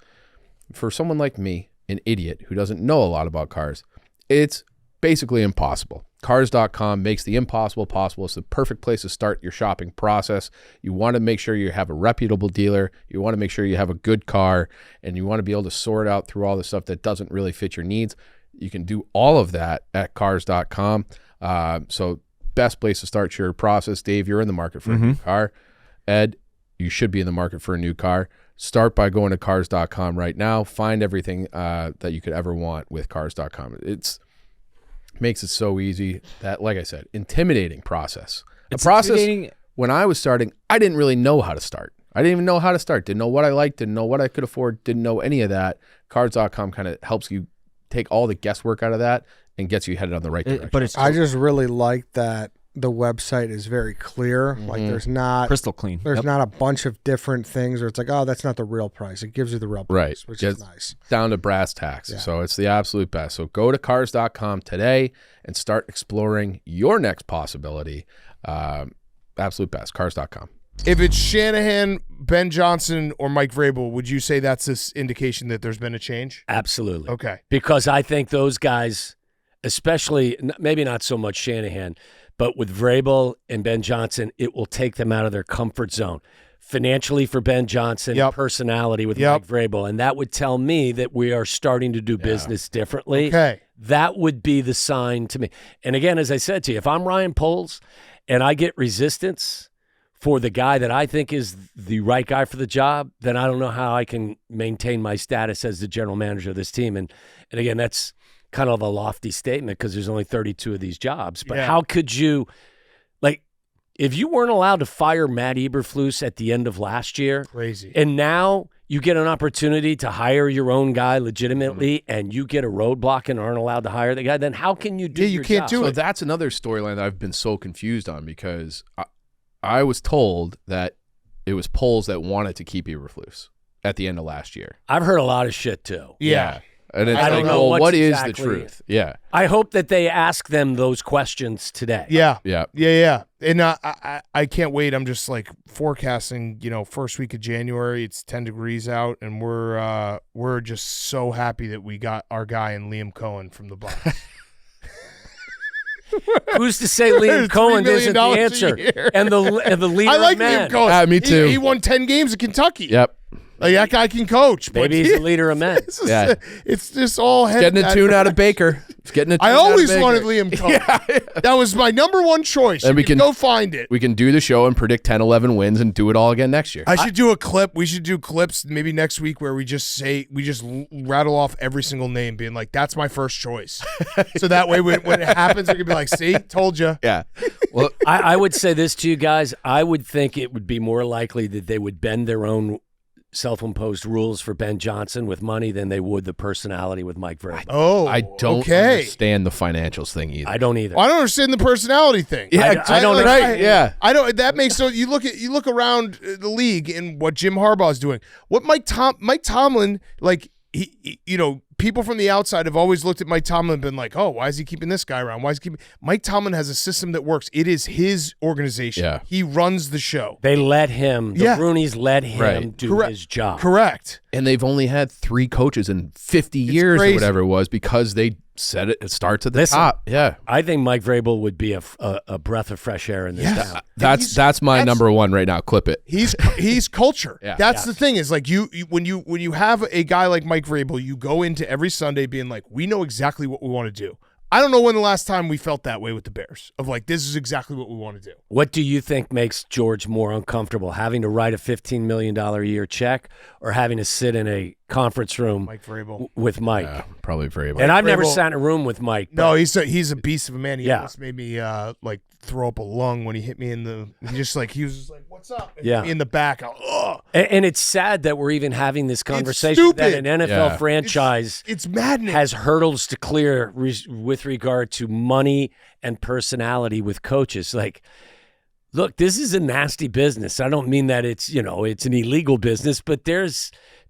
for someone like me, an idiot who doesn't know a lot about cars, it's basically impossible. Cars.com makes the impossible possible. It's the perfect place to start your shopping process. You want to make sure you have a reputable dealer. You want to make sure you have a good car, and you want to be able to sort out through all the stuff that doesn't really fit your needs. You can do all of that at cars.com. So best place to start your process. Dave, you're in the market for a new car. Ed, you should be in the market for a new car. Start by going to cars.com right now. Find everything that you could ever want with cars.com. It makes it so easy. That, like I said, intimidating process. It's a process intimidating. when I was starting, I didn't really know how to start. I didn't even know how to start. Didn't know what I liked. Didn't know what I could afford. Didn't know any of that. Cars.com kind of helps you take all the guesswork out of that and gets you headed on the right direction. But it's I just really like that the website is very clear. Like there's not crystal clean. there's not a bunch of different things where it's like, oh, that's not the real price. It gives you the real price, Right. which Just is nice. down to brass tacks. So it's the absolute best. So go to cars.com today and start exploring your next possibility. Absolute best. Cars.com. If it's Shanahan, Ben Johnson, or Mike Vrabel, would you say that's this indication that there's been a change? Absolutely. Okay. Because I think those guys, especially maybe not so much Shanahan, but with Vrabel and Ben Johnson, it will take them out of their comfort zone. Financially for Ben Johnson, Yep. personality with Yep. Mike Vrabel. And that would tell me that we are starting to do business differently. Okay. That would be the sign to me. And again, as I said to you, if I'm Ryan Poles and I get resistance for the guy that I think is the right guy for the job, then I don't know how I can maintain my status as the general manager of this team. And again, that's kind of a lofty statement because there's only 32 of these jobs. But Yeah. how could you, like, if you weren't allowed to fire Matt Eberflus at the end of last year, Crazy. and now you get an opportunity to hire your own guy legitimately, and you get a roadblock and aren't allowed to hire the guy, then how can you do Yeah, you your can't job? do So it. that's another storyline that I've been so confused on because I was told that it was polls that wanted to keep Eberflus at the end of last year. I've heard a lot of shit too. Yeah. And it's I don't like, know well, what's what is exactly- the truth? Yeah. I hope that they ask them those questions today. Yeah. Yeah. Yeah. And I can't wait. I'm just like forecasting, first week of January, it's 10 degrees out, and we're just so happy that we got our guy in Liam Cohen from the Bucs. Who's to say Liam $3 Cohen million isn't the a answer? year. And the leader I like of man. Liam Cohen. Me too. He won 10 games at Kentucky. Yep. Like, that guy can coach. But Maybe he's a leader of men. Yeah. It's just all head. Getting a tune out of Baker. It's getting a tune I out of always Baker. wanted Liam Cohen. That was my number one choice. And You we can can- go find it. We can do the show and predict 10, 11 wins and do it all again next year. I should do a clip. We should do clips maybe next week where we just rattle off every single name, being like, "That's my first choice." So that way, when it happens, we can be like, "See, told you." Yeah. Well, I would say this to you guys. I would think it would be more likely that they would bend their own self-imposed rules for Ben Johnson with money than they would the personality with Mike Vrabel. Oh, I don't okay. understand the financials thing either. I don't either. Well, I don't understand the personality thing. Yeah, I don't right. Yeah. I don't. That makes so. You look around the league and what Jim Harbaugh is doing. What Mike Tomlin, like he people from the outside have always looked at Mike Tomlin and been like, oh, why is he keeping this guy around? Why is he keeping? Mike Tomlin has a system that works. It is his organization. Yeah. He runs the show. They let him. The Yeah. Rooney's let him Right. do Correct. his job. Correct. And they've only had 3 coaches in 50 years crazy. or whatever it was because they said it starts at the Listen, top. Yeah. I think Mike Vrabel would be a breath of fresh air in this Yes. town. That's my number one right now. Clip it. He's culture. Yeah. That's the thing is like you when you have a guy like Mike Vrabel, you go into every Sunday being like, we know exactly what we want to do. I don't know when the last time we felt that way with the Bears of like, this is exactly what we want to do. What do you think makes George more uncomfortable, having to write a $15 million a year check or having to sit in a conference room Mike Vrabel. with Mike? Yeah, probably very And I've never Vrabel- sat in a room with Mike. No, but he's a beast of a man. He Yeah. almost made me like throw up a lung when he hit me in the he was just like, what's up? And Yeah. hit me in the back. Ugh. and it's sad that we're even having this conversation that stupid. an NFL Yeah. franchise It's maddening. has hurdles to clear with regard to money and personality with coaches. Like, look, this is a nasty business. I don't mean that it's an illegal business, but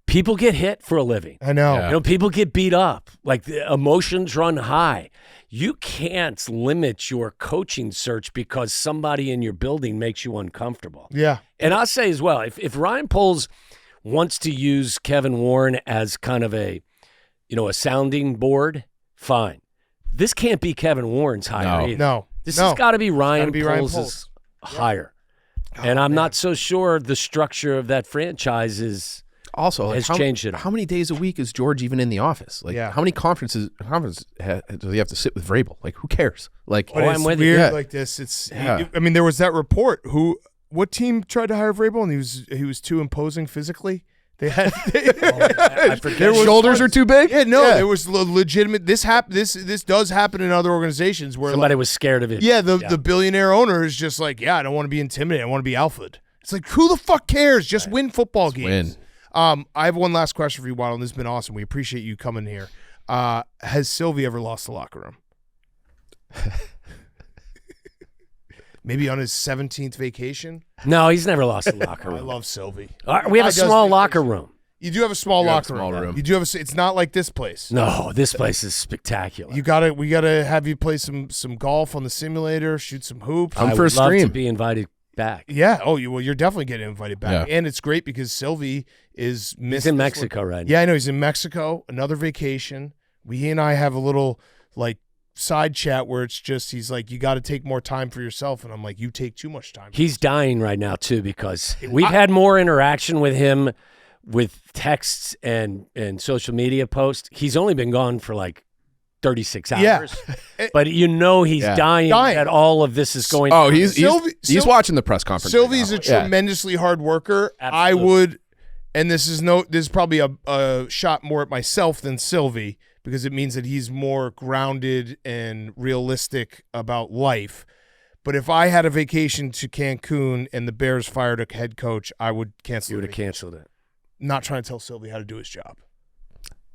people get hit for a living. I know. Yeah. People get beat up. Like, the emotions run high. You can't limit your coaching search because somebody in your building makes you uncomfortable. Yeah. And I'll say as well, if Ryan Poles wants to use Kevin Warren as kind of a sounding board, fine. This can't be Kevin Warren's hire either. No. This no. has got to be Ryan gotta be Ryan Poles' Poles. hire. And I'm not so sure the structure of that franchise is Also, like, has changed it. How many days a week is George even in the office? Like, Yeah. how many conferences does he have to sit with Vrabel? Like, who cares? Like, But Oh, it's I'm with you. weird Yeah. like this. It's Yeah. I mean, there was that report. What team tried to hire Vrabel and he was too imposing physically? They had I forget. There was shoulders one- are too big. Yeah, no, there was legitimate. This does happen in other organizations where Somebody was scared of it. the billionaire owner is just like, yeah, I don't want to be intimidated. I want to be alphaed. It's like, who the fuck cares? Just win football games. win. I have one last question for you, Waddle, and this has been awesome. We appreciate you coming here. Has Sylvie ever lost the locker room? Maybe on his 17th vacation? No, he's never lost a locker I room. love Sylvie. We have a Guy does small vacation. locker room. You do have a small You have a locker small room. room. You do have it's not like this place. No, this place is spectacular. We gotta have you play some golf on the simulator, shoot some hoops. I'm I for a would love to stream. be invited back. Yeah. Oh, you're definitely getting invited back, Yeah. and it's great because Sylvie is He's missing in Mexico right now. Yeah, I know he's in Mexico. Another vacation. He and I have a little like side chat where it's just he's like, you got to take more time for yourself, and I'm like, you take too much time. He's dying right now too because we've had more interaction with him with texts and social media posts. He's only been gone for like 36 hours. Yeah. But he's Yeah. dying that all of this is going Oh, on. he's Sylvie- watching the press conference. right Sylvie's now. a tremendously hard worker. Absolutely. I would, and this is probably a shot more at myself than Sylvie because it means that he's more grounded and realistic about life. But if I had a vacation to Cancun and the Bears fired a head coach, I would cancel. You would the have vacation. canceled it. Not trying to tell Sylvie how to do his job.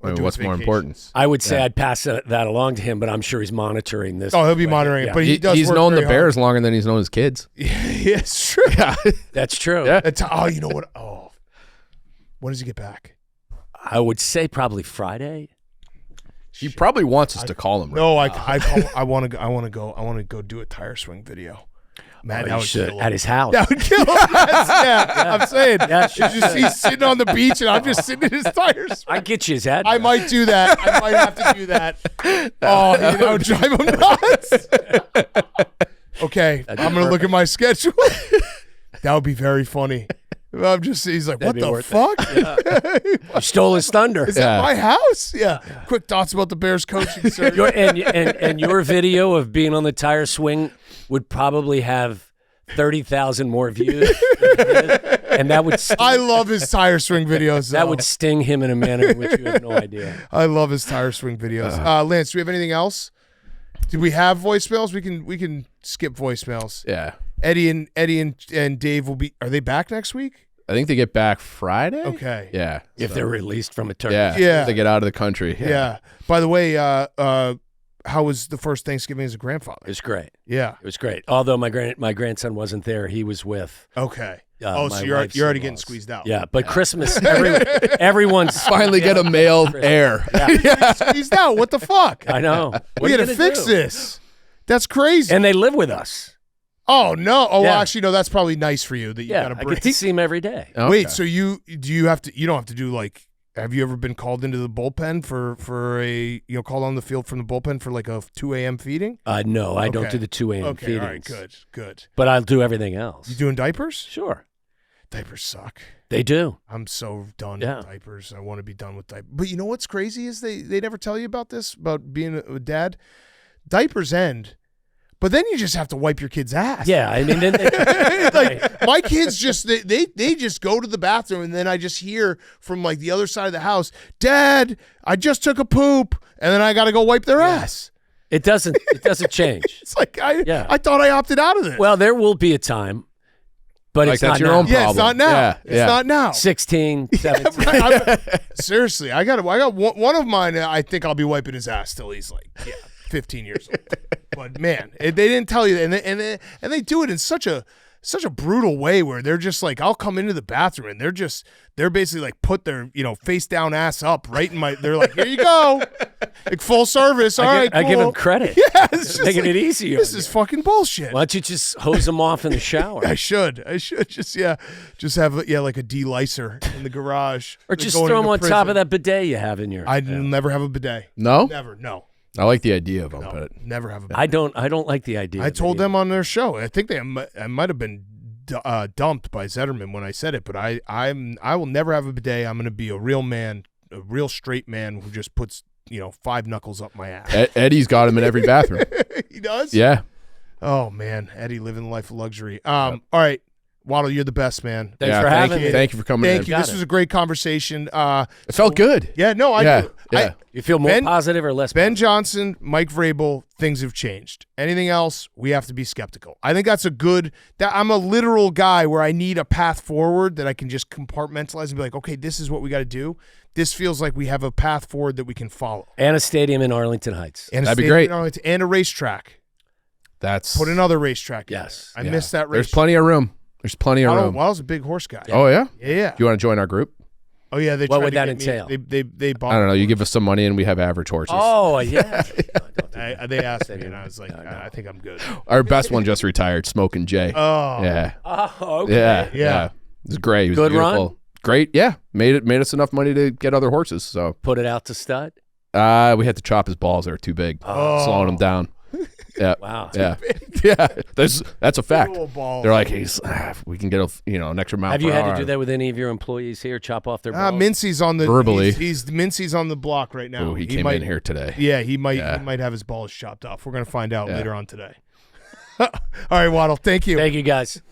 I mean, do what's his more vacations. important? I would say I'd pass that along to him, but I'm sure he's monitoring this. Oh, he'll be monitoring it, but he does. He's work known the very hard. Bears longer than he's known his kids. Yeah, it's true. Yeah. That's true. Yeah. You know what? Oh, when does he get back? I would say probably Friday. He probably wants us to call him. Right? No, I want to go do a tire swing video. Man, Oh, that you would should. kill him. At his house. That would kill him. Yeah, I'm saying. Yeah, It's just he's sitting on the beach and I'm just sitting in his tires. I'd get you his address. I might do that. I might have to do that. Oh, that would drive him nuts. Okay, I'm gonna look at my schedule. That would be very funny. He's like, That'd what be the fuck? You stole his thunder. Is that my house? Yeah. Quick thoughts about the Bears coaching, sir. And your video of being on the tire swing would probably have 30,000 more views. And that would I love his tire swing videos. That would sting him in a manner in which you have no idea. I love his tire swing videos. Lance, do we have anything else? Did we have voicemails? We can skip voicemails. Yeah. Eddie and Dave will be. Are they back next week? I think they get back Friday. Okay. Yeah. If they're released from a tournament. Yeah. They get out of the country. Yeah. By the way, how was the first Thanksgiving as a grandfather? It was great. Yeah. It was great. Although my grandson wasn't there, he was with. Okay. My so you're wife's already in-laws. getting squeezed out. Yeah, but Christmas, everyone's Finally get a male heir. Squeezed out. What the fuck? I know. We got to fix this. That's crazy. And they live with us. Oh no! Oh, Yeah. well, actually, no. That's probably nice for you that you got Yeah, to I bring. get to see him every day. Okay. Wait, so you don't have to do like? Have you ever been called into the bullpen for a called on the field from the bullpen for like a 2 a.m. feeding? No, I don't Okay. do the 2 a.m. Okay, feedings. all right, good. But I'll do everything else. You doing diapers? Sure. Diapers suck. They do. I'm so done Yeah. with diapers. I want to be done with diapers. But you know what's crazy is they never tell you about this, about being a dad. Diapers end, but then you just have to wipe your kid's ass. Yeah, I mean, Like my kids just they just go to the bathroom, and then I just hear from like the other side of the house, Dad, I just took a poop, and then I got to go wipe their ass. it doesn't change. It's like Yeah. I thought I opted out of this. Well, there will be a time, but Like it's that's not your now. own yeah, it's problem. not now. Yeah, It's yeah. not now. 16, 17. Seriously, I got one of mine. I think I'll be wiping his ass till he's like 15 years old. But man, they didn't tell you, and they do it in such a brutal way where they're just like, I'll come into the bathroom and they're basically like put their face down ass up right in my. They're like, here you go, like full service. All right, I give cool. him credit. Yeah, it's just making like, it easy. This on is you. fucking bullshit. Why don't you just hose them off in the shower? I should just have like a delicer in the garage, Or like just going throw them into on top prison. of that bidet you have in your. I'd never have a bidet. No? Never. No. I like the idea of them, No. but Never have a bidet. I don't like the idea. I of it told either. them on their show. I think I might have been dumped by Zetterman when I said it, but I will never have a bidet. I'm going to be a real man, a real straight man who just puts 5 knuckles up my ass. Eddie's got him in every bathroom. He does? Yeah. Oh man, Eddie living the life of luxury. All right, Waddle, you're the best, man. Thanks Yeah, for thank having you. me. Thank you for coming Thank in. you. This it. was a great conversation. It felt good. Yeah, no, Yeah. I You feel more Ben- positive or less? Ben Johnson, Mike Vrabel, things have changed. Anything else, we have to be skeptical. I think that's I'm a literal guy where I need a path forward that I can just compartmentalize and be like, okay, this is what we got to do. This feels like we have a path forward that we can follow. And a stadium in Arlington Heights. And a That'd be stadium great. in Arlington, and a racetrack. That's Put another racetrack in Yes. there. I missed that There's racetrack. plenty of room. There's plenty of room. Waddle's a big horse guy. Oh yeah. Yeah. You want to join our group? Oh yeah. They What tried would to that get me- entail? They bought. I don't know. You give us some money and we have average horses. Oh yeah. They asked me, and I was like, I think I'm good. Our best one just retired, Smoking Jay. Oh. Yeah. Oh okay. Yeah. Yeah. It was great. It was Good beautiful. run? Great. Yeah. Made us enough money to get other horses. So Put it out to stud. we had to chop his balls. They were too big. Oh. Slowing him down. Yeah. Wow. Yeah. Yeah. That's a fact. Little balls. They're like, we can get an extra mile Have per you had hour. to do that with any of your employees here? Chop off their balls? Mincy's on the Verbally. He's Mincy's on the block right now. Oh, he came might, in here today. Yeah, he might Yeah. He might have his balls chopped off. We're gonna find out Yeah. later on today. All right, Waddle. Thank you. Thank you guys.